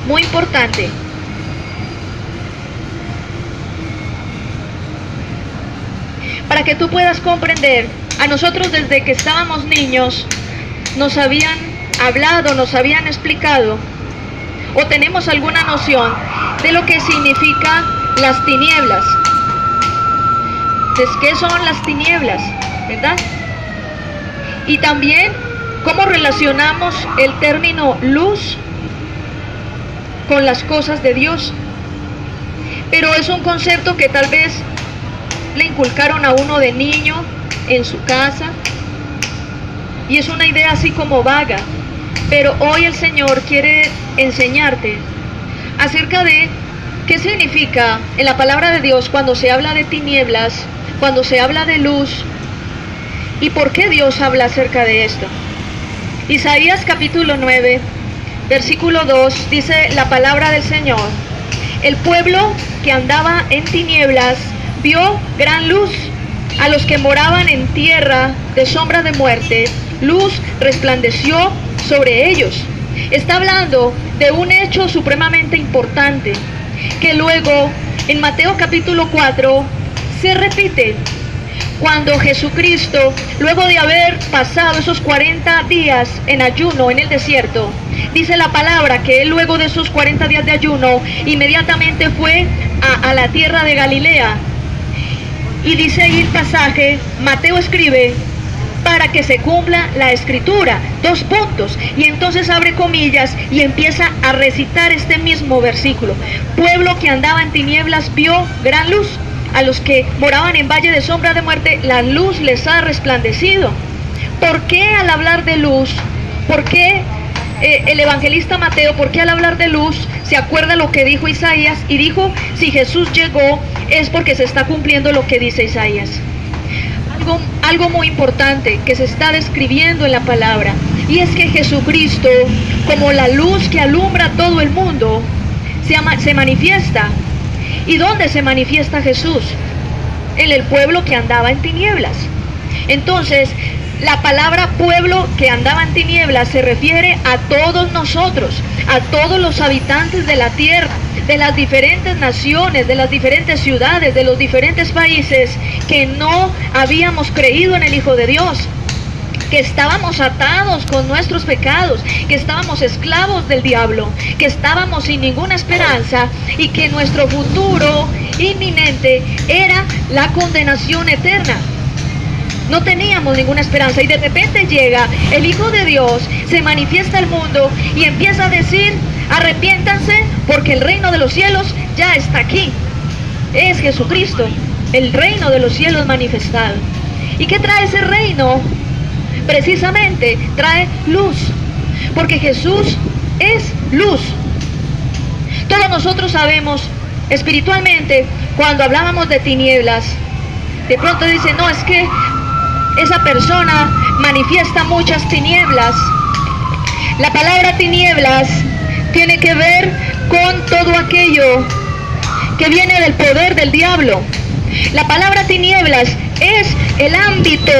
muy importante. Para que tú puedas comprender, a nosotros desde que estábamos niños nos habían hablado, nos habían explicado o tenemos alguna noción de lo que significa las tinieblas. Entonces, ¿qué son las tinieblas? ¿Verdad? Y también cómo relacionamos el término luz con las cosas de Dios. Pero es un concepto que tal vez le inculcaron a uno de niño en su casa y es una idea así como vaga, pero hoy el Señor quiere enseñarte acerca de qué significa en la palabra de Dios cuando se habla de tinieblas, cuando se habla de luz y por qué Dios habla acerca de esto. Isaías capítulo 9 versículo 2 dice la palabra del Señor: el pueblo que andaba en tinieblas vio gran luz. A los que moraban en tierra de sombra de muerte, luz resplandeció sobre ellos. Está hablando de un hecho supremamente importante, que luego en Mateo capítulo 4 se repite. Cuando Jesucristo, luego de haber pasado esos 40 días en ayuno en el desierto, dice la palabra que él luego de esos 40 días de ayuno, inmediatamente fue a la tierra de Galilea. Y dice ahí el pasaje, Mateo escribe, para que se cumpla la escritura, 2 puntos, y entonces abre comillas y empieza a recitar este mismo versículo. Pueblo que andaba en tinieblas vio gran luz. A los que moraban en valle de sombra de muerte, la luz les ha resplandecido. ¿Por qué al hablar de luz? ¿Por qué el evangelista Mateo, por qué al hablar de luz se acuerda lo que dijo Isaías? Y dijo, si Jesús llegó es porque se está cumpliendo lo que dice Isaías. Algo muy importante que se está describiendo en la palabra, y es que Jesucristo, como la luz que alumbra a todo el mundo, se manifiesta. ¿Y dónde se manifiesta Jesús? En el pueblo que andaba en tinieblas. Entonces, la palabra pueblo que andaba en tinieblas se refiere a todos nosotros, a todos los habitantes de la tierra, de las diferentes naciones, de las diferentes ciudades, de los diferentes países que no habíamos creído en el Hijo de Dios, que estábamos atados con nuestros pecados, que estábamos esclavos del diablo, que estábamos sin ninguna esperanza y que nuestro futuro inminente era la condenación eterna. No teníamos ninguna esperanza y de repente llega el Hijo de Dios, se manifiesta al mundo y empieza a decir, arrepiéntanse porque el reino de los cielos ya está aquí. Es Jesucristo, el reino de los cielos manifestado. ¿Y qué trae ese reino? Precisamente trae luz, porque Jesús es luz. Todos nosotros sabemos espiritualmente, cuando hablábamos de tinieblas, de pronto dicen, no, es que esa persona manifiesta muchas tinieblas. La palabra tinieblas tiene que ver con todo aquello que viene del poder del diablo. La palabra tinieblas es el ámbito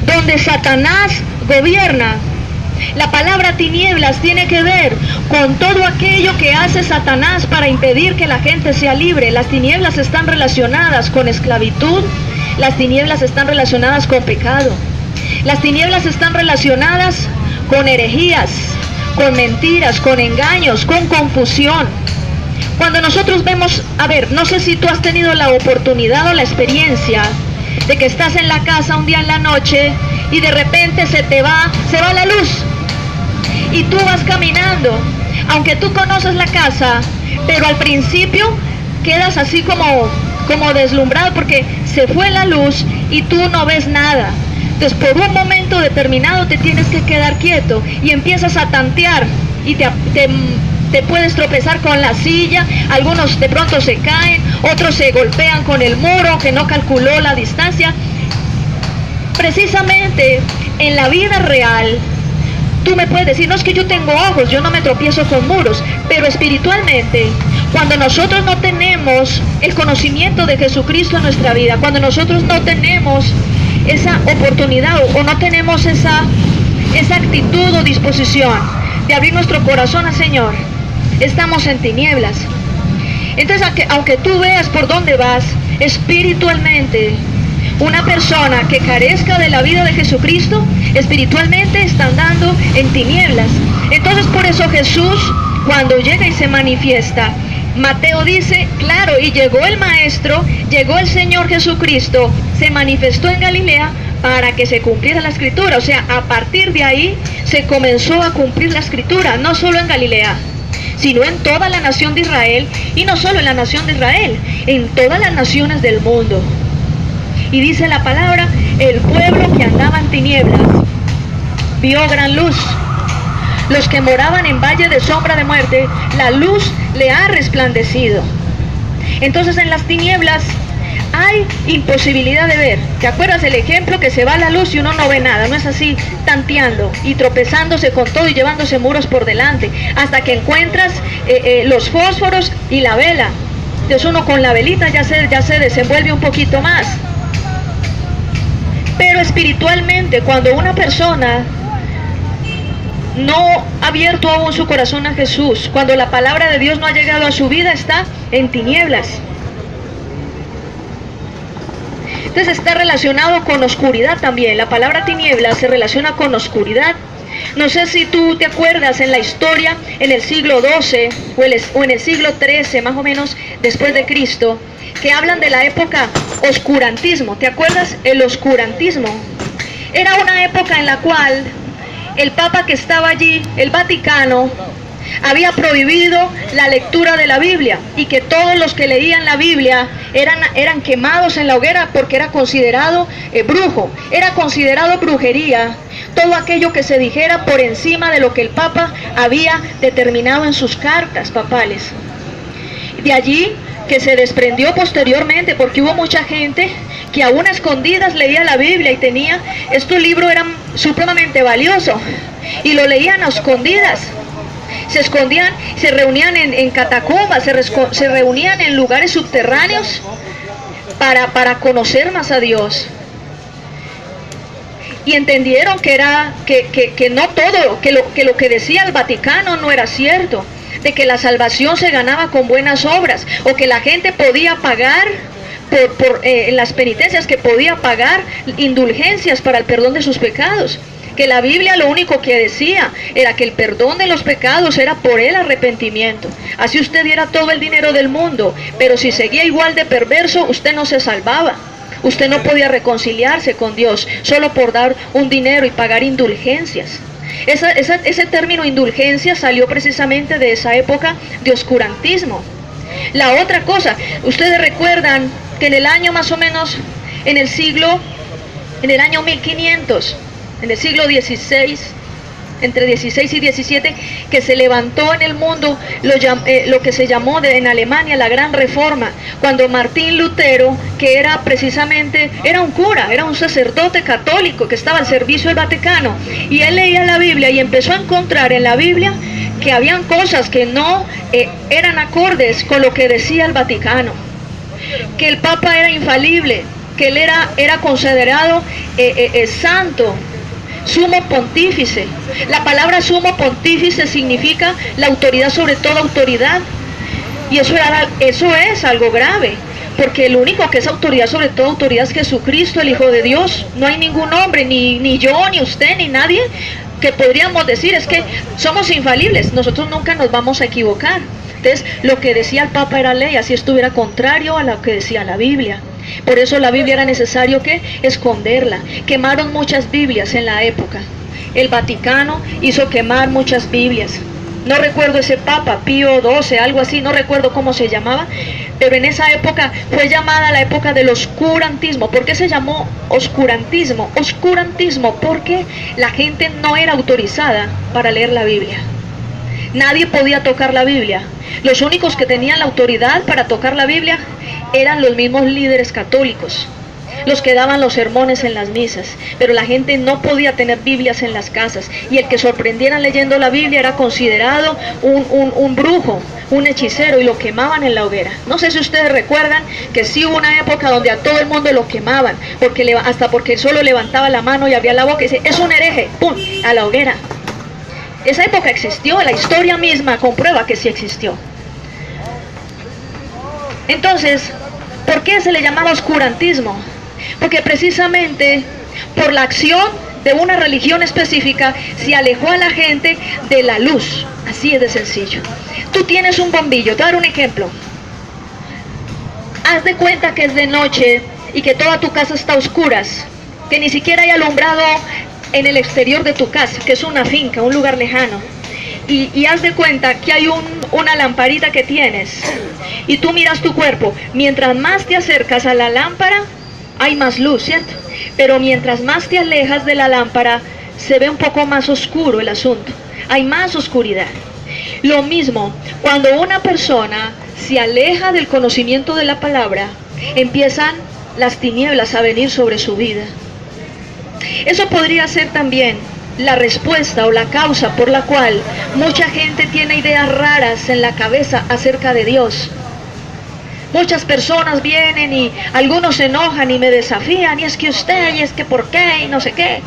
donde Satanás gobierna. La palabra tinieblas tiene que ver con todo aquello que hace Satanás para impedir que la gente sea libre. Las tinieblas están relacionadas con esclavitud, las tinieblas están relacionadas con pecado, las tinieblas están relacionadas con herejías, con mentiras, con engaños, con confusión. Cuando nosotros vemos, no sé si tú has tenido la oportunidad o la experiencia de que estás en la casa un día en la noche y de repente se va la luz y tú vas caminando, aunque tú conoces la casa, pero al principio quedas así como deslumbrado porque se fue la luz y tú no ves nada. Entonces por un momento determinado te tienes que quedar quieto y empiezas a tantear y te puedes tropezar con la silla, algunos de pronto se caen, otros se golpean con el muro que no calculó la distancia. Precisamente en la vida real, tú me puedes decir, no es que yo tengo ojos, yo no me tropiezo con muros, pero espiritualmente, cuando nosotros no tenemos el conocimiento de Jesucristo en nuestra vida, cuando nosotros no tenemos esa oportunidad o no tenemos esa actitud o disposición de abrir nuestro corazón al Señor, estamos en tinieblas. Entonces, aunque tú veas por dónde vas, espiritualmente, una persona que carezca de la vida de Jesucristo, espiritualmente está andando en tinieblas. Entonces, por eso Jesús, cuando llega y se manifiesta, Mateo dice, claro, y llegó el Maestro, llegó el Señor Jesucristo, se manifestó en Galilea para que se cumpliera la Escritura. O sea, a partir de ahí se comenzó a cumplir la Escritura, no solo en Galilea, sino en toda la nación de Israel, y no solo en la nación de Israel, en todas las naciones del mundo. Y dice la palabra, el pueblo que andaba en tinieblas vio gran luz. Los que moraban en valle de sombra de muerte, la luz le ha resplandecido. Entonces, en las tinieblas hay imposibilidad de ver. ¿Te acuerdas el ejemplo que se va la luz y uno no ve nada? No es así, tanteando y tropezándose con todo y llevándose muros por delante, hasta que encuentras los fósforos y la vela. Entonces uno con la velita ya se desenvuelve un poquito más. Pero espiritualmente, cuando una persona no ha abierto aún su corazón a Jesús, cuando la palabra de Dios no ha llegado a su vida, está en tinieblas. Entonces está relacionado con oscuridad también. La palabra tinieblas se relaciona con oscuridad. No sé si tú te acuerdas en la historia, en el siglo XII o en el siglo XIII, más o menos después de Cristo, que hablan de la época oscurantismo. ¿Te acuerdas? El oscurantismo era una época en la cual el Papa que estaba allí, el Vaticano, había prohibido la lectura de la Biblia, y que todos los que leían la Biblia eran quemados en la hoguera, porque era considerado brujo, era considerado brujería, todo aquello que se dijera por encima de lo que el Papa había determinado en sus cartas papales. De allí que se desprendió posteriormente, porque hubo mucha gente que aún a escondidas leía la Biblia y tenía, estos libros eran supremamente valiosos, y lo leían a escondidas. Se escondían, se reunían en catacumbas, se reunían en lugares subterráneos para conocer más a Dios. Y entendieron que no todo, que lo que decía el Vaticano no era cierto, de que la salvación se ganaba con buenas obras, o que la gente podía pagar por las penitencias, que podía pagar indulgencias para el perdón de sus pecados. Que la Biblia lo único que decía era que el perdón de los pecados era por el arrepentimiento. Así usted diera todo el dinero del mundo, pero si seguía igual de perverso, usted no se salvaba. Usted no podía reconciliarse con Dios solo por dar un dinero y pagar indulgencias. Ese término indulgencia salió precisamente de esa época de oscurantismo. La otra cosa, ustedes recuerdan que en el año más o menos, en el año 1500, en el siglo XVI, entre 16 y 17, que se levantó en el mundo lo que se llamó en Alemania la Gran Reforma, cuando Martín Lutero, que era precisamente, era un cura, era un sacerdote católico que estaba al servicio del Vaticano, y él leía la Biblia y empezó a encontrar en la Biblia que habían cosas que no eran acordes con lo que decía el Vaticano, que el Papa era infalible, que él era considerado santo, sumo pontífice. La palabra sumo pontífice significa la autoridad sobre toda autoridad, y eso es algo grave, porque el único que es autoridad sobre toda autoridad es Jesucristo, el Hijo de Dios. No hay ningún hombre, ni yo, ni usted, ni nadie, que podríamos decir es que somos infalibles. Nosotros nunca nos vamos a equivocar. Entonces, lo que decía el Papa era ley, así estuviera contrario a lo que decía la Biblia. Por eso la Biblia era necesario que esconderla. Quemaron muchas Biblias en la época. El Vaticano hizo quemar muchas Biblias. No recuerdo ese Papa, Pío XII, algo así, no recuerdo cómo se llamaba, pero en esa época fue llamada la época del oscurantismo. ¿Por qué se llamó oscurantismo? Oscurantismo porque la gente no era autorizada para leer la Biblia. Nadie podía tocar la Biblia. Los únicos que tenían la autoridad para tocar la Biblia eran los mismos líderes católicos, los que daban los sermones en las misas, pero la gente no podía tener Biblias en las casas, y el que sorprendiera leyendo la Biblia era considerado un brujo, un hechicero, y lo quemaban en la hoguera. No sé si ustedes recuerdan que sí hubo una época donde a todo el mundo lo quemaban, hasta porque solo levantaba la mano y abría la boca y decía, es un hereje, ¡pum!, a la hoguera. Esa época existió, la historia misma comprueba que sí existió. Entonces, ¿por qué se le llamaba oscurantismo? Porque precisamente por la acción de una religión específica se alejó a la gente de la luz. Así es de sencillo. Tú tienes un bombillo, te voy a dar un ejemplo. Haz de cuenta que es de noche y que toda tu casa está a oscuras, que ni siquiera hay alumbrado en el exterior de tu casa, que es una finca, un lugar lejano. Y haz de cuenta que hay una lamparita que tienes y tú miras tu cuerpo. Mientras más te acercas a la lámpara, hay más luz, ¿cierto? Pero mientras más te alejas de la lámpara, se ve un poco más oscuro el asunto. Hay más oscuridad. Lo mismo, cuando una persona se aleja del conocimiento de la palabra, empiezan las tinieblas a venir sobre su vida. Eso podría ser también la respuesta o la causa por la cual mucha gente tiene ideas raras en la cabeza acerca de Dios. Muchas personas vienen y algunos se enojan y me desafían, y es que usted, y es que por qué, y no sé qué.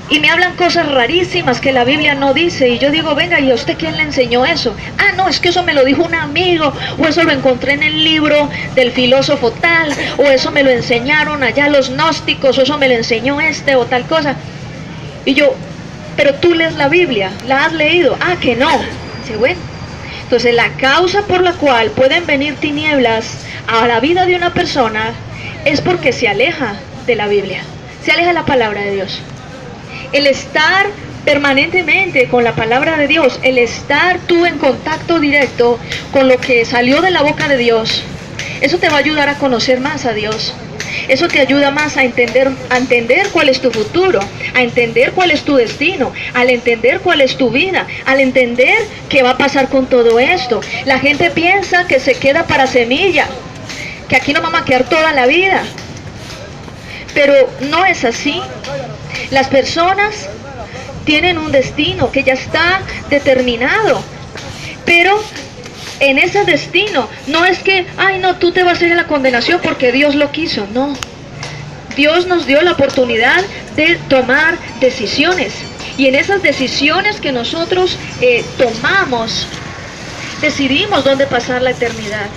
Y me hablan cosas rarísimas que la Biblia no dice, y yo digo, venga, ¿y a usted quién le enseñó eso? Ah, no, es que eso me lo dijo un amigo, o eso lo encontré en el libro del filósofo tal, o eso me lo enseñaron allá los gnósticos, o eso me lo enseñó este, o tal cosa. Y yo, pero tú lees la Biblia, ¿la has leído? Ah, que no. Dice, bueno. Entonces la causa por la cual pueden venir tinieblas a la vida de una persona es porque se aleja de la Biblia, se aleja de la palabra de Dios. El estar permanentemente con la palabra de Dios, el estar tú en contacto directo con lo que salió de la boca de Dios, eso te va a ayudar a conocer más a Dios. Eso te ayuda más a entender cuál es tu futuro, a entender cuál es tu destino, al entender cuál es tu vida, al entender qué va a pasar con todo esto. La gente piensa que se queda para semilla, que aquí nos vamos a quedar toda la vida. Pero no es así. Las personas tienen un destino que ya está determinado, pero en ese destino no es que, ay no, tú te vas a ir a la condenación porque Dios lo quiso. No, Dios nos dio la oportunidad de tomar decisiones, y en esas decisiones que nosotros tomamos, decidimos dónde pasar la eternidad.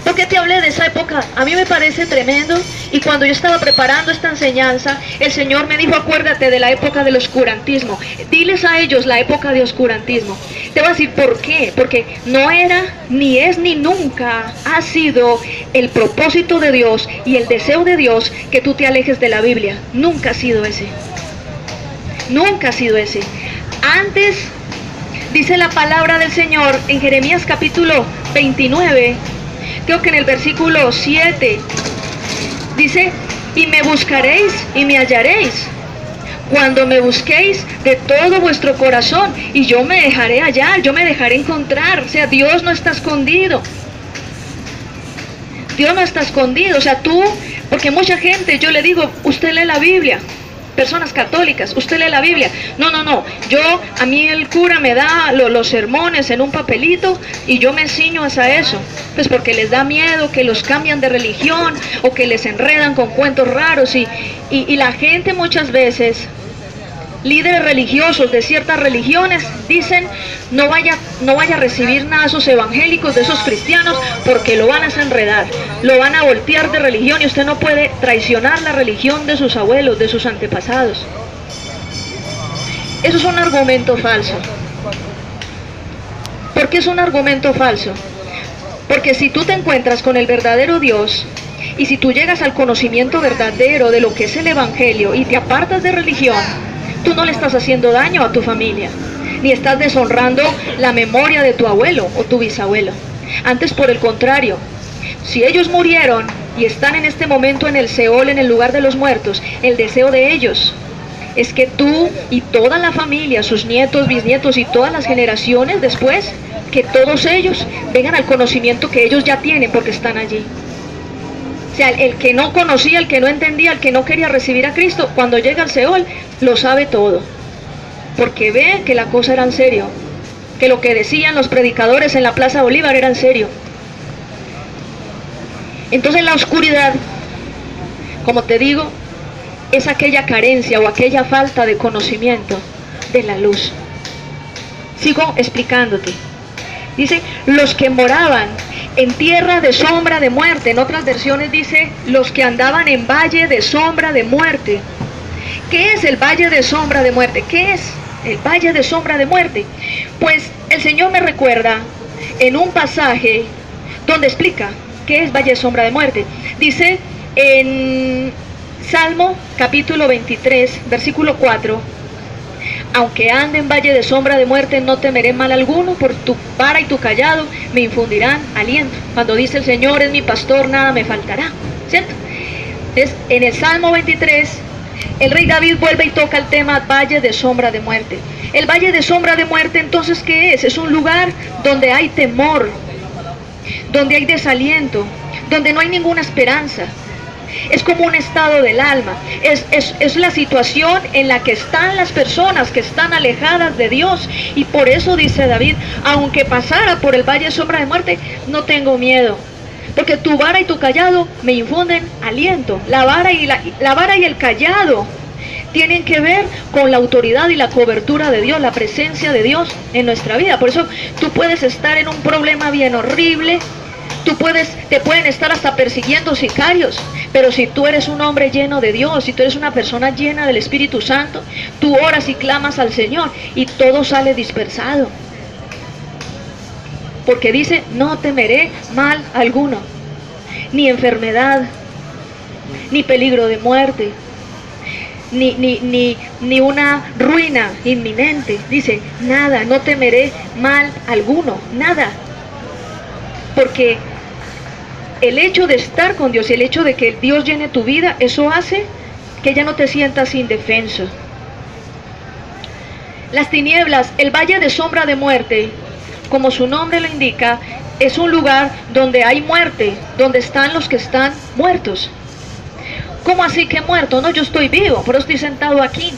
¿Por qué te hablé de esa época? A mí me parece tremendo, y cuando yo estaba preparando esta enseñanza, el Señor me dijo, acuérdate de la época del oscurantismo, diles a ellos la época de oscurantismo. Te voy a decir por qué, porque no era, ni es, ni nunca ha sido el propósito de Dios y el deseo de Dios que tú te alejes de la Biblia. Nunca ha sido ese, nunca ha sido ese. Antes, dice la palabra del Señor en Jeremías capítulo 29, creo que en el versículo 7, dice, y me buscaréis y me hallaréis, cuando me busquéis de todo vuestro corazón, y yo me dejaré hallar, yo me dejaré encontrar. O sea, Dios no está escondido. Dios no está escondido. O sea, tú, porque mucha gente, yo le digo, usted lee la Biblia. Personas católicas, usted lee la Biblia. No, a mí el cura me da los sermones en un papelito y yo me ciño hacia eso. Pues porque les da miedo que los cambian de religión o que les enredan con cuentos raros, y la gente muchas veces, líderes religiosos de ciertas religiones, dicen, no vaya a recibir nada de esos evangélicos, de esos cristianos, porque lo van a desenredar, lo van a voltear de religión, y usted no puede traicionar la religión de sus abuelos, de sus antepasados. Eso es un argumento falso. ¿Por qué es un argumento falso? Porque si tú te encuentras con el verdadero Dios, y si tú llegas al conocimiento verdadero de lo que es el evangelio y te apartas de religión, tú no le estás haciendo daño a tu familia, ni estás deshonrando la memoria de tu abuelo o tu bisabuelo. Antes, por el contrario, si ellos murieron y están en este momento en el Seol, en el lugar de los muertos, el deseo de ellos es que tú y toda la familia, sus nietos, bisnietos y todas las generaciones después, que todos ellos vengan al conocimiento que ellos ya tienen porque están allí. O sea, el que no conocía, el que no entendía, el que no quería recibir a Cristo, cuando llega al Seol, lo sabe todo. Porque ve que la cosa era en serio. Que lo que decían los predicadores en la Plaza Bolívar era en serio. Entonces la oscuridad, como te digo, es aquella carencia o aquella falta de conocimiento, de la luz. Sigo explicándote. Dice, los que moraban en tierra de sombra de muerte. En otras versiones dice, los que andaban en valle de sombra de muerte. ¿Qué es el valle de sombra de muerte? ¿Qué es el valle de sombra de muerte? Pues el Señor me recuerda en un pasaje donde explica qué es valle de sombra de muerte. Dice en Salmo capítulo 23, versículo 4, aunque ande en valle de sombra de muerte, no temeré mal alguno, por tu vara y tu callado me infundirán aliento. Cuando dice el Señor es mi pastor, nada me faltará, ¿cierto? Entonces, en el Salmo 23, el rey David vuelve y toca el tema valle de sombra de muerte. El valle de sombra de muerte, entonces, ¿qué es? Es un lugar donde hay temor, donde hay desaliento, donde no hay ninguna esperanza. Es como un estado del alma, es la situación en la que están las personas que están alejadas de Dios. Y por eso dice David, aunque pasara por el valle de sombra de muerte, no tengo miedo, porque tu vara y tu callado me infunden aliento. La vara y el callado tienen que ver con la autoridad y la cobertura de Dios, la presencia de Dios en nuestra vida. Por eso tú puedes estar en un problema bien horrible, te pueden estar hasta persiguiendo sicarios, pero si tú eres un hombre lleno de Dios, si tú eres una persona llena del Espíritu Santo, tú oras y clamas al Señor y todo sale dispersado. Porque dice, no temeré mal alguno, ni enfermedad, ni peligro de muerte, ni una ruina inminente. Dice, nada, no temeré mal alguno, nada. Porque el hecho de estar con Dios y el hecho de que Dios llene tu vida, eso hace que ya no te sientas indefenso. Las tinieblas, el valle de sombra de muerte, como su nombre lo indica, es un lugar donde hay muerte, donde están los que están muertos. ¿Cómo así que muerto? No, yo estoy vivo, pero estoy sentado aquí.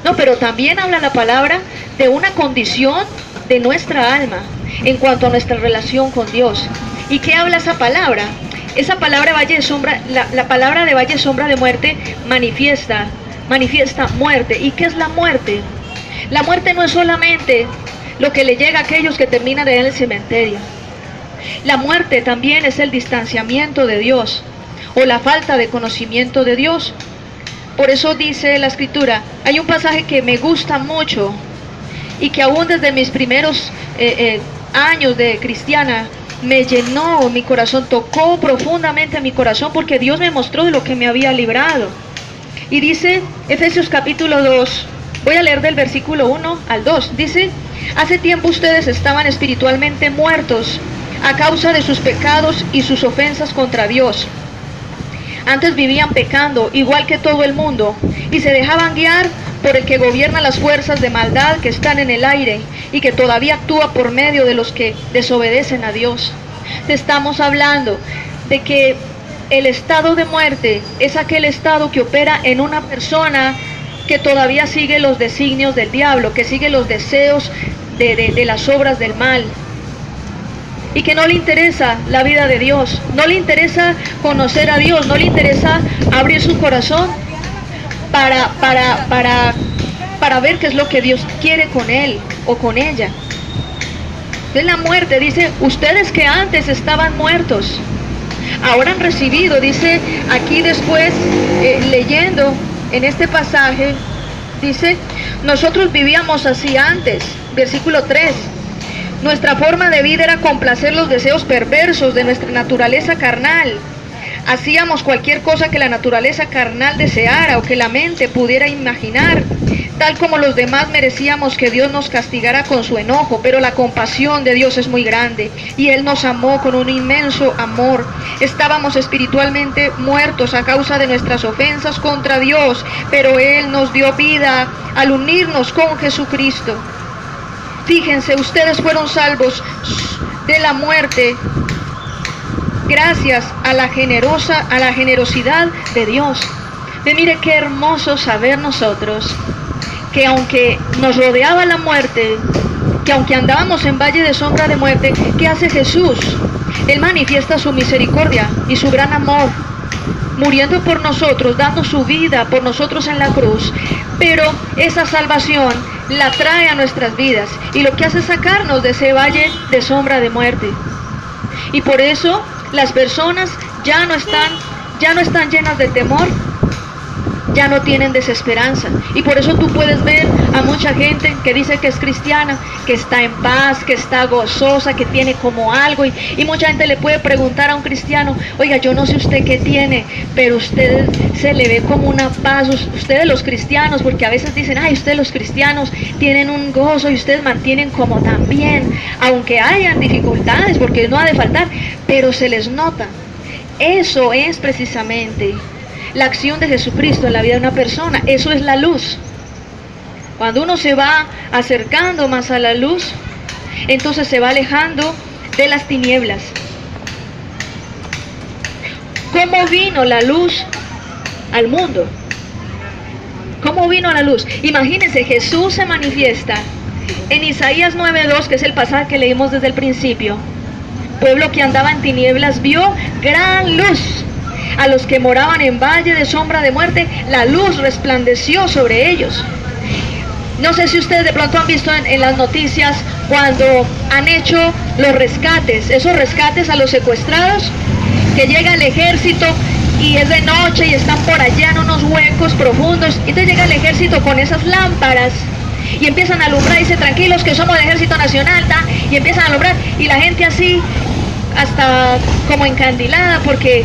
No, pero también habla la palabra de una condición de nuestra alma en cuanto a nuestra relación con Dios. ¿Y qué habla esa palabra? Esa palabra valle de sombra, la palabra de valle de sombra de muerte manifiesta muerte. ¿Y qué es la muerte? La muerte no es solamente lo que le llega a aquellos que terminan en el cementerio. La muerte también es el distanciamiento de Dios o la falta de conocimiento de Dios. Por eso dice la Escritura, hay un pasaje que me gusta mucho y que aún desde mis primeros años de cristiana me llenó mi corazón, tocó profundamente mi corazón, porque Dios me mostró de lo que me había librado. Y dice Efesios capítulo 2, voy a leer del versículo 1 al 2, dice, hace tiempo ustedes estaban espiritualmente muertos a causa de sus pecados y sus ofensas contra Dios. Antes vivían pecando igual que todo el mundo y se dejaban guiar por el que gobierna las fuerzas de maldad que están en el aire y que todavía actúa por medio de los que desobedecen a Dios. Te estamos hablando de que el estado de muerte es aquel estado que opera en una persona que todavía sigue los designios del diablo, que sigue los deseos de las obras del mal, y que no le interesa la vida de Dios, no le interesa conocer a Dios, no le interesa abrir su corazón para ver qué es lo que Dios quiere con él o con ella. Entonces la muerte, dice, ustedes que antes estaban muertos, ahora han recibido, dice aquí después, leyendo en este pasaje, dice, nosotros vivíamos así antes, versículo 3, nuestra forma de vida era complacer los deseos perversos de nuestra naturaleza carnal. Hacíamos cualquier cosa que la naturaleza carnal deseara o que la mente pudiera imaginar. Tal como los demás merecíamos que Dios nos castigara con su enojo, pero la compasión de Dios es muy grande y Él nos amó con un inmenso amor. Estábamos espiritualmente muertos a causa de nuestras ofensas contra Dios, pero Él nos dio vida al unirnos con Jesucristo. Fíjense, ustedes fueron salvos de la muerte gracias a la generosidad de Dios. Mire qué hermoso saber nosotros que aunque nos rodeaba la muerte, que aunque andábamos en valle de sombra de muerte, ¿qué hace Jesús? Él manifiesta su misericordia y su gran amor, muriendo por nosotros, dando su vida por nosotros en la cruz. Pero esa salvación la trae a nuestras vidas y lo que hace es sacarnos de ese valle de sombra de muerte. Y por eso las personas ya no están llenas de temor, ya no tienen desesperanza. Y por eso tú puedes ver a mucha gente que dice que es cristiana, que está en paz, que está gozosa, que tiene como algo. Y mucha gente le puede preguntar a un cristiano: oiga, yo no sé usted qué tiene, pero usted se le ve como una paz. Ustedes los cristianos, porque a veces dicen: ay, ustedes los cristianos tienen un gozo y ustedes mantienen como también, aunque hayan dificultades, porque no ha de faltar, pero se les nota. Eso es precisamente la acción de Jesucristo en la vida de una persona. Eso es la luz. Cuando uno se va acercando más a la luz, entonces se va alejando de las tinieblas. ¿Cómo vino la luz al mundo? ¿Cómo vino la luz? Imagínense, Jesús se manifiesta en Isaías 9:2, que es el pasaje que leímos desde el principio. Pueblo que andaba en tinieblas vio gran luz. A los que moraban en valle de sombra de muerte, la luz resplandeció sobre ellos. No sé si ustedes de pronto han visto en las noticias cuando han hecho los rescates, esos rescates a los secuestrados, que llega el ejército y es de noche y están por allá en unos huecos profundos, y entonces llega el ejército con esas lámparas y empiezan a alumbrar y dicen: tranquilos que somos del Ejército Nacional, y empiezan a alumbrar, y la gente así hasta como encandilada porque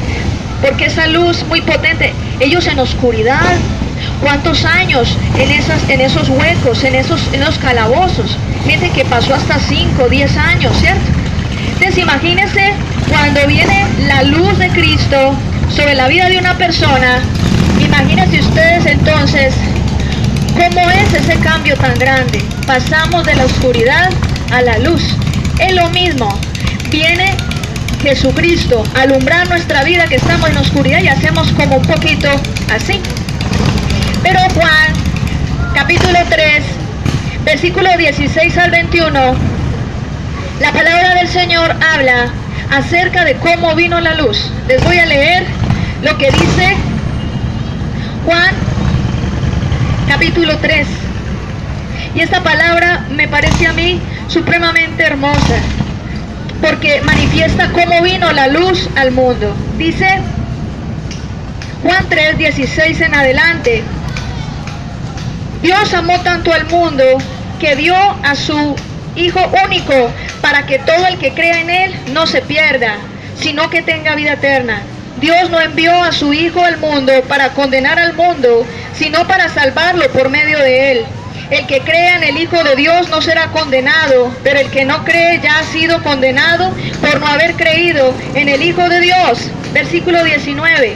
esa luz muy potente. Ellos en oscuridad, ¿cuántos años en esos huecos, en esos calabozos? Gente que pasó hasta 5 o 10 años, ¿cierto? Entonces imagínense cuando viene la luz de Cristo sobre la vida de una persona. Imagínense ustedes entonces cómo es ese cambio tan grande. Pasamos de la oscuridad a la luz. Es lo mismo. Viene Jesucristo a alumbrar nuestra vida, que estamos en oscuridad, y hacemos como un poquito así. Pero Juan, capítulo 3, versículo 16 al 21, la palabra del Señor habla acerca de cómo vino la luz. Les voy a leer lo que dice Juan, capítulo 3. Y esta palabra me parece a mí supremamente hermosa, porque manifiesta cómo vino la luz al mundo. Dice Juan 3, 16 en adelante: Dios amó tanto al mundo que dio a su Hijo único, para que todo el que crea en Él no se pierda, sino que tenga vida eterna. Dios no envió a su Hijo al mundo para condenar al mundo, sino para salvarlo por medio de Él. El que crea en el Hijo de Dios no será condenado, pero el que no cree ya ha sido condenado por no haber creído en el Hijo de Dios. Versículo 19.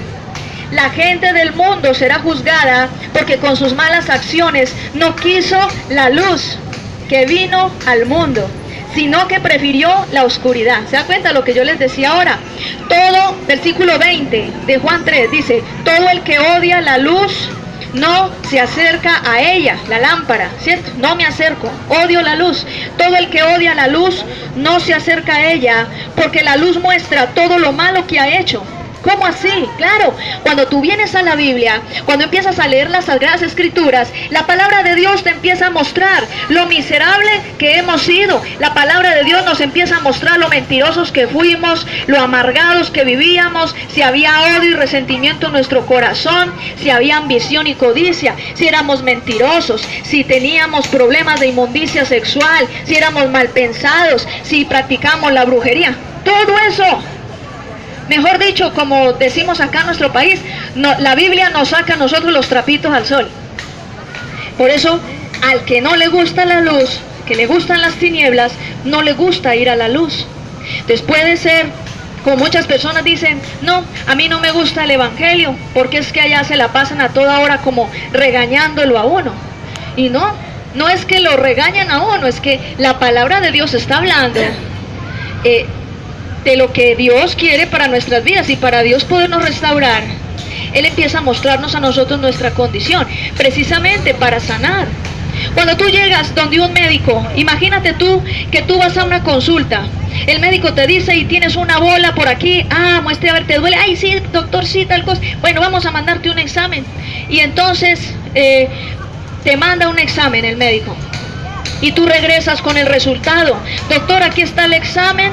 La gente del mundo será juzgada porque con sus malas acciones no quiso la luz que vino al mundo, sino que prefirió la oscuridad. ¿Se da cuenta lo que yo les decía ahora? Todo, versículo 20 de Juan 3 dice: todo el que odia la luz no se acerca a ella, la lámpara, ¿cierto? No me acerco, odio la luz. Todo el que odia la luz no se acerca a ella, porque la luz muestra todo lo malo que ha hecho. ¿Cómo así? Claro, cuando tú vienes a la Biblia, cuando empiezas a leer las Sagradas Escrituras, la palabra de Dios te empieza a mostrar lo miserable que hemos sido. La palabra de Dios nos empieza a mostrar lo mentirosos que fuimos, lo amargados que vivíamos, si había odio y resentimiento en nuestro corazón, si había ambición y codicia, si éramos mentirosos, si teníamos problemas de inmundicia sexual, si éramos mal pensados, si practicamos la brujería. Todo eso, mejor dicho, como decimos acá en nuestro país, la Biblia nos saca a nosotros los trapitos al sol. Por eso, al que no le gusta la luz, que le gustan las tinieblas, no le gusta ir a la luz. Entonces puede ser, como muchas personas dicen: no, a mí no me gusta el evangelio, porque es que allá se la pasan a toda hora como regañándolo a uno. Y no es que lo regañan a uno, es que la palabra de Dios está hablando de lo que Dios quiere para nuestras vidas, y para Dios podernos restaurar, Él empieza a mostrarnos a nosotros nuestra condición, precisamente para sanar. Cuando tú llegas donde un médico, imagínate tú que tú vas a una consulta, el médico te dice: y tienes una bola por aquí, muestre a ver, ¿te duele? Ay, sí, doctor, sí, tal cosa. Bueno, vamos a mandarte un examen. Y entonces te manda un examen el médico y tú regresas con el resultado. Doctor, aquí está el examen,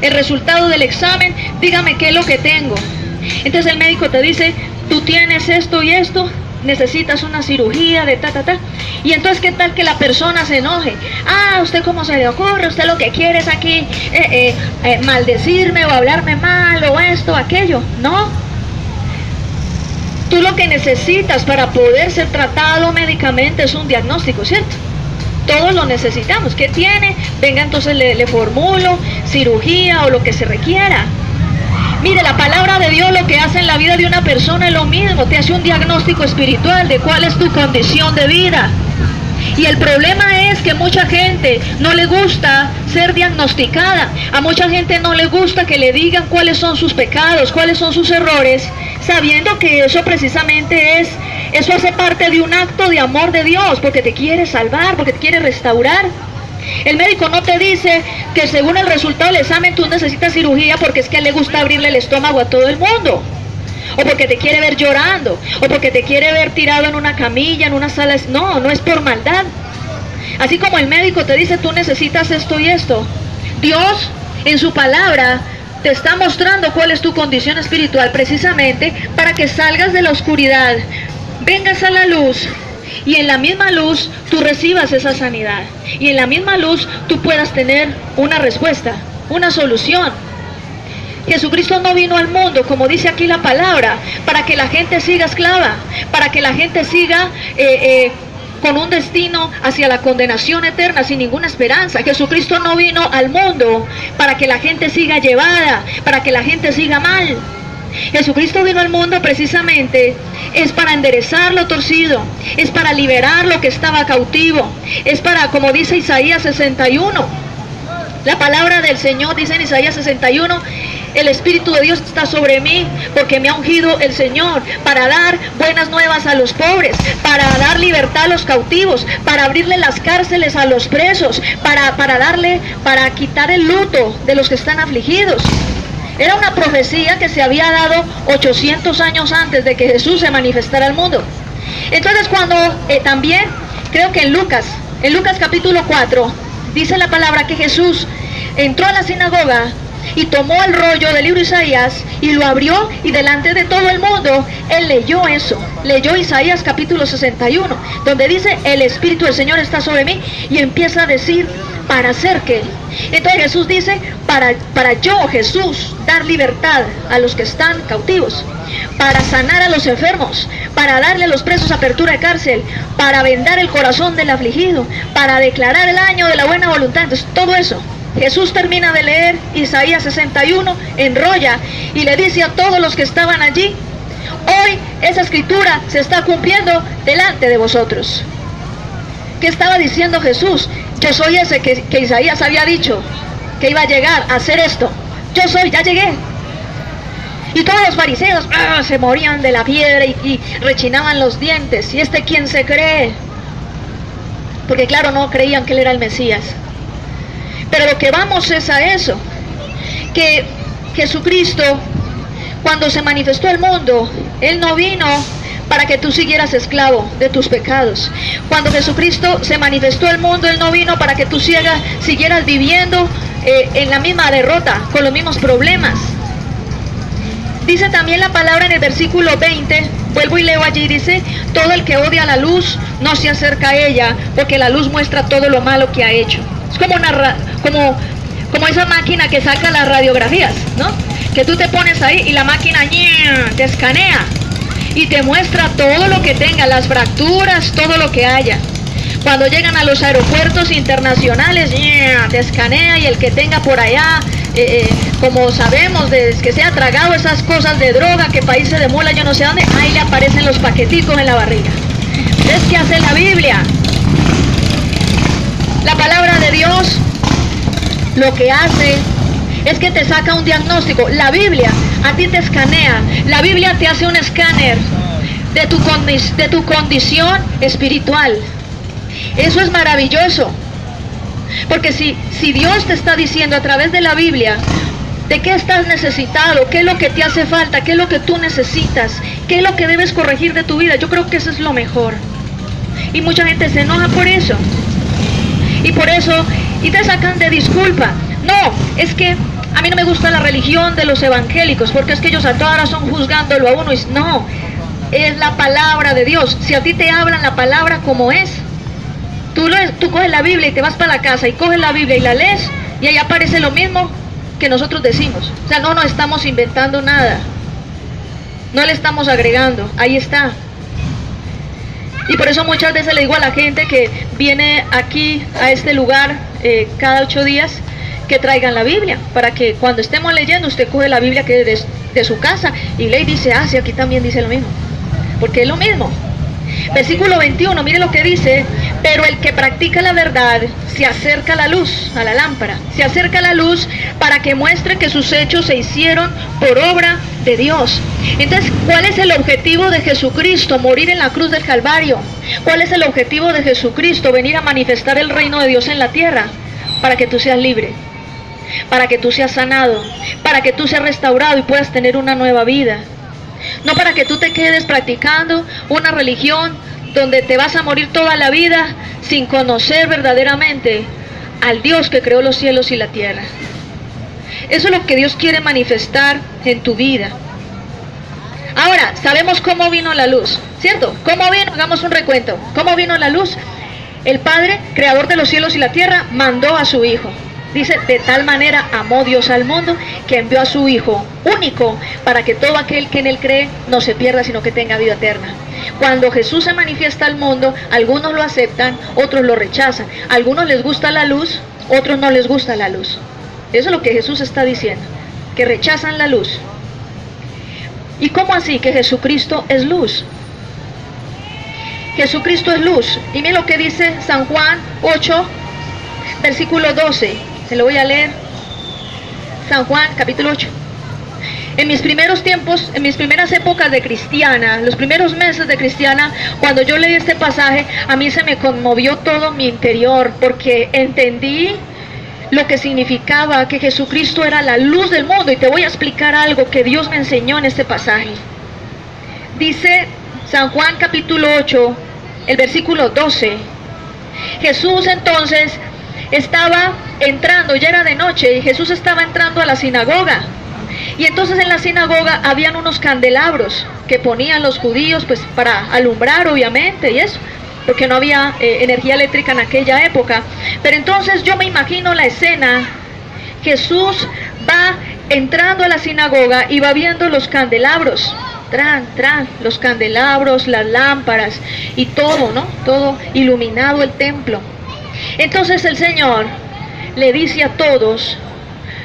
el resultado del examen, dígame qué es lo que tengo. Entonces el médico te dice, tú tienes esto y esto, necesitas una cirugía de ta. Y entonces, ¿qué tal que la persona se enoje? Ah, ¿usted cómo se le ocurre? Usted lo que quiere es aquí maldecirme o hablarme mal o esto, aquello. No. Tú lo que necesitas para poder ser tratado médicamente es un diagnóstico, ¿cierto? Todos lo necesitamos. ¿Qué tiene? Venga, entonces le formulo cirugía o lo que se requiera. Mire, la palabra de Dios lo que hace en la vida de una persona es lo mismo, te hace un diagnóstico espiritual de cuál es tu condición de vida. Y el problema es que mucha gente no le gusta ser diagnosticada, a mucha gente no le gusta que le digan cuáles son sus pecados, cuáles son sus errores, sabiendo que eso precisamente eso hace parte de un acto de amor de Dios, porque te quiere salvar, porque te quiere restaurar. El médico no te dice que según el resultado del examen tú necesitas cirugía porque es que le gusta abrirle el estómago a todo el mundo, o porque te quiere ver llorando, o porque te quiere ver tirado en una camilla, en una sala. No, no es por maldad. Así como el médico te dice tú necesitas esto y esto, Dios en su palabra te está mostrando cuál es tu condición espiritual, precisamente para que salgas de la oscuridad, vengas a la luz, y en la misma luz tú recibas esa sanidad, y en la misma luz tú puedas tener una respuesta, una solución. Jesucristo no vino al mundo, como dice aquí la palabra, para que la gente siga esclava, para que la gente siga con un destino hacia la condenación eterna sin ninguna esperanza. Jesucristo no vino al mundo para que la gente siga llevada, para que la gente siga mal. Jesucristo vino al mundo precisamente es para enderezar lo torcido, es para liberar lo que estaba cautivo, es para, como dice Isaías 61, la palabra del Señor dice en Isaías 61, el Espíritu de Dios está sobre mí porque me ha ungido el Señor para dar buenas nuevas a los pobres, para dar libertad a los cautivos, para abrirle las cárceles a los presos, para quitar el luto de los que están afligidos. Era una profecía que se había dado 800 años antes de que Jesús se manifestara al mundo. Entonces cuando también, creo que en Lucas capítulo 4, dice la palabra que Jesús entró a la sinagoga y tomó el rollo del libro de Isaías y lo abrió, y delante de todo el mundo él leyó eso, leyó Isaías capítulo 61, donde dice el Espíritu del Señor está sobre mí, y empieza a decir para hacer que. Entonces Jesús dice para yo, Jesús, dar libertad a los que están cautivos, para sanar a los enfermos, para darle a los presos apertura de cárcel, para vendar el corazón del afligido, para declarar el año de la buena voluntad. Entonces todo eso Jesús termina de leer Isaías 61, enrolla y le dice a todos los que estaban allí, hoy esa escritura se está cumpliendo delante de vosotros. ¿Qué estaba diciendo Jesús? Yo soy ese que Isaías había dicho que iba a llegar a hacer esto. Yo soy, ya llegué. Y todos los fariseos se morían de la piedra y rechinaban los dientes. ¿Y este quién se cree? Porque claro, no creían que él era el Mesías. Pero lo que vamos es a eso, que Jesucristo, cuando se manifestó al mundo, él no vino para que tú siguieras esclavo de tus pecados. Cuando Jesucristo se manifestó al mundo, él no vino para que tú siguieras viviendo en la misma derrota, con los mismos problemas. Dice también la palabra en el versículo 20, vuelvo y leo allí, dice, todo el que odia la luz no se acerca a ella, porque la luz muestra todo lo malo que ha hecho. Es como esa máquina que saca las radiografías, ¿no? Que tú te pones ahí y la máquina te escanea y te muestra todo lo que tenga, las fracturas, todo lo que haya. Cuando llegan a los aeropuertos internacionales, te escanea, y el que tenga por allá, como sabemos, que se ha tragado esas cosas de droga, que país se demula, yo no sé dónde, ahí le aparecen los paqueticos en la barriga. ¿Ves qué hace la Biblia? La palabra de Dios lo que hace es que te saca un diagnóstico. La Biblia a ti te escanea, la Biblia te hace un escáner de tu condición espiritual. Eso es maravilloso, porque si Dios te está diciendo a través de la Biblia de qué estás necesitado, qué es lo que te hace falta, qué es lo que tú necesitas, qué es lo que debes corregir de tu vida, yo creo que eso es lo mejor. Y mucha gente se enoja por eso. Y por eso, y te sacan de disculpa. No, es que a mí no me gusta la religión de los evangélicos, porque es que ellos a todas horas son juzgándolo a uno. Y no, es la palabra de Dios. Si a ti te hablan la palabra como es, tú coges la Biblia y te vas para la casa y coges la Biblia y la lees, y ahí aparece lo mismo que nosotros decimos. O sea, no nos estamos inventando nada, no le estamos agregando, ahí está. Y por eso muchas veces le digo a la gente que viene aquí a este lugar cada 8 días, que traigan la Biblia, para que cuando estemos leyendo usted coge la Biblia que es de su casa y lee y dice, ah, sí, aquí también dice lo mismo, porque es lo mismo. Versículo 21, mire lo que dice: pero el que practica la verdad se acerca a la luz, a la lámpara, se acerca a la luz para que muestre que sus hechos se hicieron por obra de Dios. Entonces, ¿cuál es el objetivo de Jesucristo? Morir en la cruz del Calvario. ¿Cuál es el objetivo de Jesucristo? Venir a manifestar el reino de Dios en la tierra, para que tú seas libre, para que tú seas sanado, para que tú seas restaurado y puedas tener una nueva vida. No para que tú te quedes practicando una religión donde te vas a morir toda la vida sin conocer verdaderamente al Dios que creó los cielos y la tierra. Eso es lo que Dios quiere manifestar en tu vida. Ahora, sabemos cómo vino la luz, ¿cierto? ¿Cómo vino? Hagamos un recuento. ¿Cómo vino la luz? El Padre, creador de los cielos y la tierra, mandó a su Hijo. Dice, de tal manera amó Dios al mundo que envió a su Hijo único para que todo aquel que en Él cree no se pierda, sino que tenga vida eterna. Cuando Jesús se manifiesta al mundo, algunos lo aceptan, otros lo rechazan. A algunos les gusta la luz, otros no les gusta la luz. Eso es lo que Jesús está diciendo, que rechazan la luz. ¿Y cómo así que Jesucristo es luz? Jesucristo es luz. Y miren lo que dice San Juan 8, versículo 12. Se lo voy a leer. San Juan, capítulo 8. En mis primeros tiempos, en mis primeras épocas de cristiana, los primeros meses de cristiana, cuando yo leí este pasaje, a mí se me conmovió todo mi interior, porque entendí lo que significaba que Jesucristo era la luz del mundo. Y te voy a explicar algo que Dios me enseñó en este pasaje. Dice San Juan capítulo 8, el versículo 12. Jesús entonces estaba entrando, ya era de noche, y Jesús estaba entrando a la sinagoga. Y entonces en la sinagoga habían unos candelabros que ponían los judíos pues para alumbrar, obviamente, y eso, porque no había energía eléctrica en aquella época. Pero entonces yo me imagino la escena. Jesús va entrando a la sinagoga y va viendo los candelabros, los candelabros, las lámparas y todo, ¿no? Todo iluminado el templo. Entonces el Señor le dice a todos,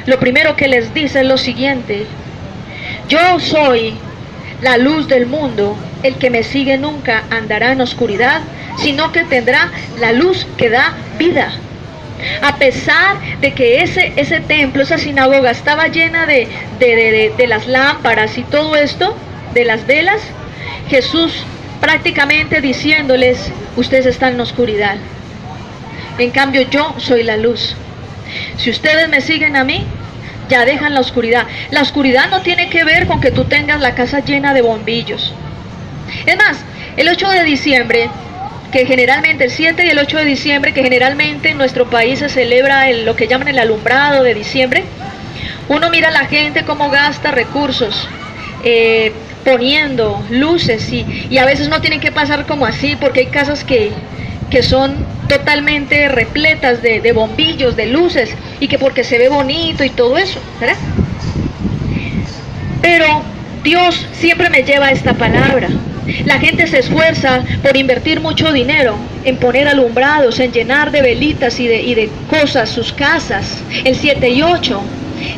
lo primero que les dice es lo siguiente: yo soy la luz del mundo, el que me sigue nunca andará en oscuridad, sino que tendrá la luz que da vida. A pesar de que ese templo, esa sinagoga estaba llena de las lámparas y todo esto, de las velas, Jesús prácticamente diciéndoles, ustedes están en oscuridad. En cambio yo soy la luz. Si ustedes me siguen a mí, ya dejan la oscuridad. La oscuridad no tiene que ver con que tú tengas la casa llena de bombillos. Es más, el 8 de diciembre, que generalmente el 7 y el 8 de diciembre, que generalmente en nuestro país se celebra lo que llaman el alumbrado de diciembre, uno mira a la gente cómo gasta recursos poniendo luces, y a veces no tienen que pasar como así, porque hay casas que son totalmente repletas de bombillos, de luces, y que porque se ve bonito y todo eso, ¿verdad? Pero Dios siempre me lleva a esta palabra. La gente se esfuerza por invertir mucho dinero en poner alumbrados, en llenar de velitas y de cosas sus casas, el 7 y 8.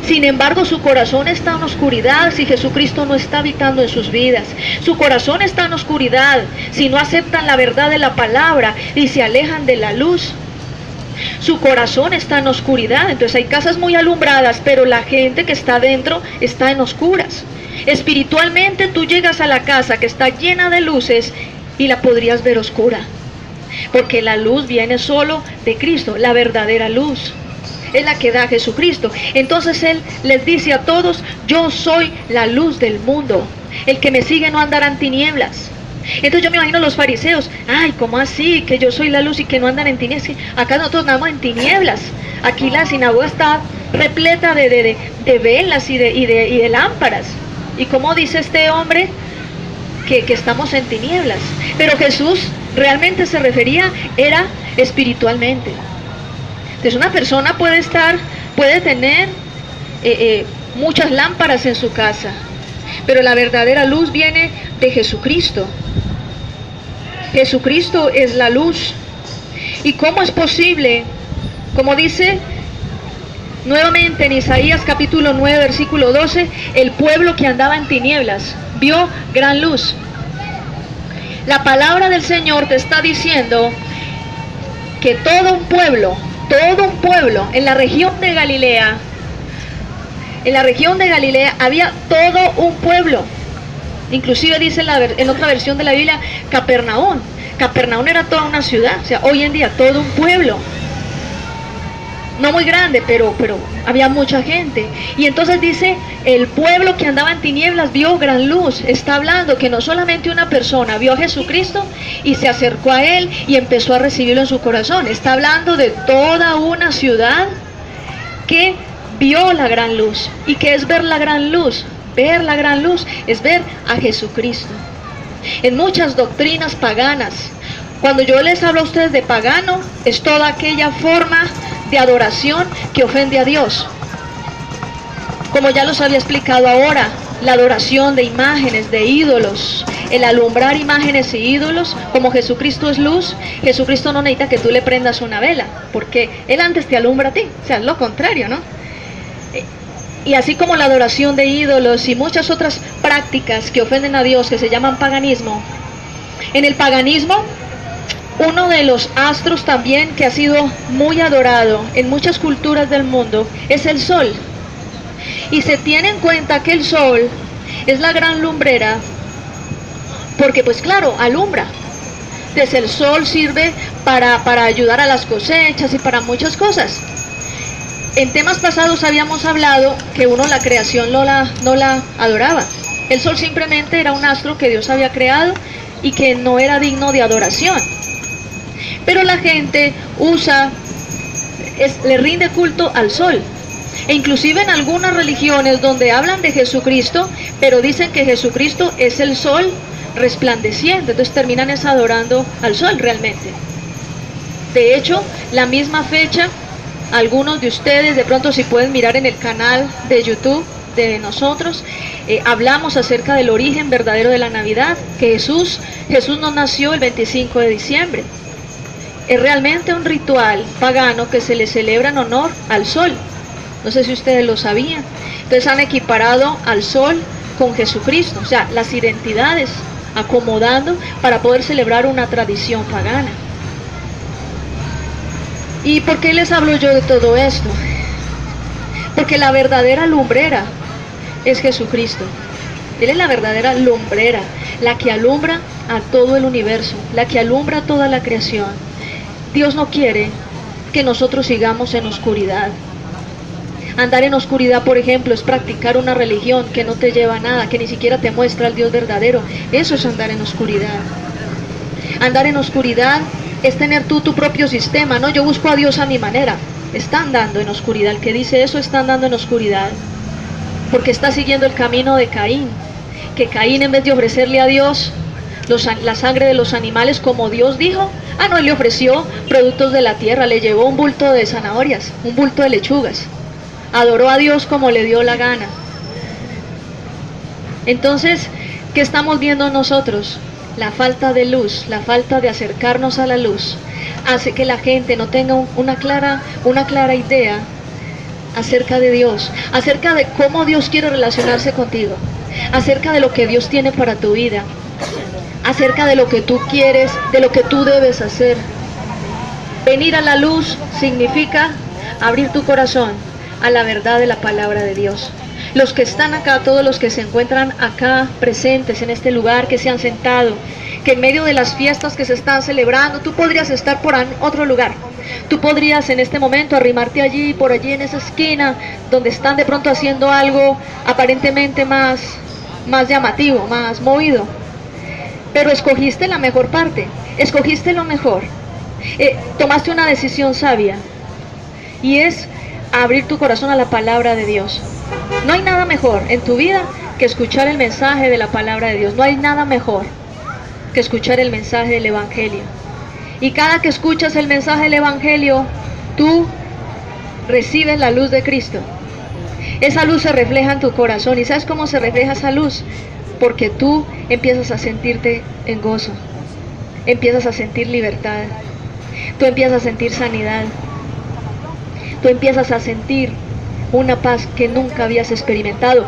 Sin embargo, su corazón está en oscuridad si Jesucristo no está habitando en sus vidas. Su corazón está en oscuridad si no aceptan la verdad de la palabra y se alejan de la luz. Su corazón está en oscuridad. Entonces hay casas muy alumbradas, pero la gente que está dentro está en oscuras. Espiritualmente tú llegas a la casa que está llena de luces y la podrías ver oscura, porque la luz viene solo de Cristo, la verdadera luz es la que da Jesucristo. Entonces Él les dice a todos, yo soy la luz del mundo, el que me sigue no andará en tinieblas. Entonces yo me imagino los fariseos, ay, ¿cómo así? Que yo soy la luz y que no andan en tinieblas. Acá nosotros andamos en tinieblas. Aquí la sinagoga está repleta de velas y de lámparas. ¿Y cómo dice este hombre que estamos en tinieblas? Pero Jesús realmente se refería, era espiritualmente. Entonces una persona puede tener muchas lámparas en su casa, pero la verdadera luz viene de Jesucristo. Jesucristo es la luz. ¿Y cómo es posible? Como dice nuevamente en Isaías capítulo 9 versículo 12, el pueblo que andaba en tinieblas vio gran luz. La palabra del Señor te está diciendo que todo un pueblo en la región de Galilea, había todo un pueblo. Inclusive dice en otra versión de la Biblia, Capernaum. Capernaum era toda una ciudad, o sea, hoy en día todo un pueblo. No muy grande, pero había mucha gente. Y entonces dice, el pueblo que andaba en tinieblas vio gran luz. Está hablando que no solamente una persona vio a Jesucristo y se acercó a Él y empezó a recibirlo en su corazón. Está hablando de toda una ciudad que vio la gran luz. ¿Y qué es ver la gran luz? Ver la gran luz es ver a Jesucristo. En muchas doctrinas paganas, cuando yo les hablo a ustedes de pagano, es toda aquella forma de adoración que ofende a Dios. Como ya los había explicado ahora, la adoración de imágenes, de ídolos, el alumbrar imágenes y ídolos, como Jesucristo es luz, Jesucristo no necesita que tú le prendas una vela, porque Él antes te alumbra a ti, o sea, es lo contrario, ¿no? Y así como la adoración de ídolos y muchas otras prácticas que ofenden a Dios, que se llaman paganismo, en el paganismo, uno de los astros también que ha sido muy adorado en muchas culturas del mundo es el sol. Y se tiene en cuenta que el sol es la gran lumbrera porque pues claro, alumbra. Entonces el sol sirve para ayudar a las cosechas y para muchas cosas. En temas pasados habíamos hablado que la creación no la adoraba. El sol simplemente era un astro que Dios había creado y que no era digno de adoración. Pero la gente le rinde culto al sol. E inclusive en algunas religiones donde hablan de Jesucristo, pero dicen que Jesucristo es el sol resplandeciente, entonces terminan adorando al sol realmente. De hecho, la misma fecha, algunos de ustedes, de pronto si pueden mirar en el canal de YouTube de nosotros, hablamos acerca del origen verdadero de la Navidad, que Jesús no nació el 25 de diciembre. Es realmente un ritual pagano que se le celebra en honor al sol. No sé si ustedes lo sabían. Entonces han equiparado al sol con Jesucristo, o sea, las identidades, acomodando para poder celebrar una tradición pagana. ¿Y por qué les hablo yo de todo esto? Porque la verdadera lumbrera es Jesucristo. Él es la verdadera lumbrera, la que alumbra a todo el universo, la que alumbra toda la creación. Dios no quiere que nosotros sigamos en oscuridad. Andar en oscuridad, por ejemplo, es practicar una religión que no te lleva a nada, que ni siquiera te muestra al Dios verdadero. Eso es andar en oscuridad. Andar en oscuridad es tener tú tu propio sistema. No, yo busco a Dios a mi manera. Está andando en oscuridad. El que dice eso está andando en oscuridad, porque está siguiendo el camino de Caín. Que Caín, en vez de ofrecerle a Dios la sangre de los animales como Dios dijo, no, él le ofreció productos de la tierra, le llevó un bulto de zanahorias, un bulto de lechugas. Adoró a Dios como le dio la gana. Entonces, ¿qué estamos viendo nosotros? La falta de luz, la falta de acercarnos a la luz, hace que la gente no tenga una clara idea acerca de Dios, acerca de cómo Dios quiere relacionarse contigo, acerca de lo que Dios tiene para tu vida, acerca de lo que tú quieres, de lo que tú debes hacer. Venir a la luz significa abrir tu corazón a la verdad de la palabra de Dios. Los que están acá, todos los que se encuentran acá presentes en este lugar, que se han sentado, que en medio de las fiestas que se están celebrando, tú podrías estar por otro lugar. Tú podrías en este momento arrimarte allí, por allí en esa esquina, donde están de pronto haciendo algo aparentemente más llamativo, más movido. pero escogiste la mejor parte, escogiste lo mejor. Tomaste una decisión sabia, y es abrir tu corazón a la palabra de Dios. No hay nada mejor en tu vida que escuchar el mensaje de la palabra de Dios. No hay nada mejor que escuchar el mensaje del Evangelio. Y cada que escuchas el mensaje del Evangelio, tú recibes la luz de Cristo. Esa luz se refleja en tu corazón. ¿Y sabes cómo se refleja esa luz? Porque tú empiezas a sentirte en gozo, empiezas a sentir libertad, tú empiezas a sentir sanidad, tú empiezas a sentir una paz que nunca habías experimentado.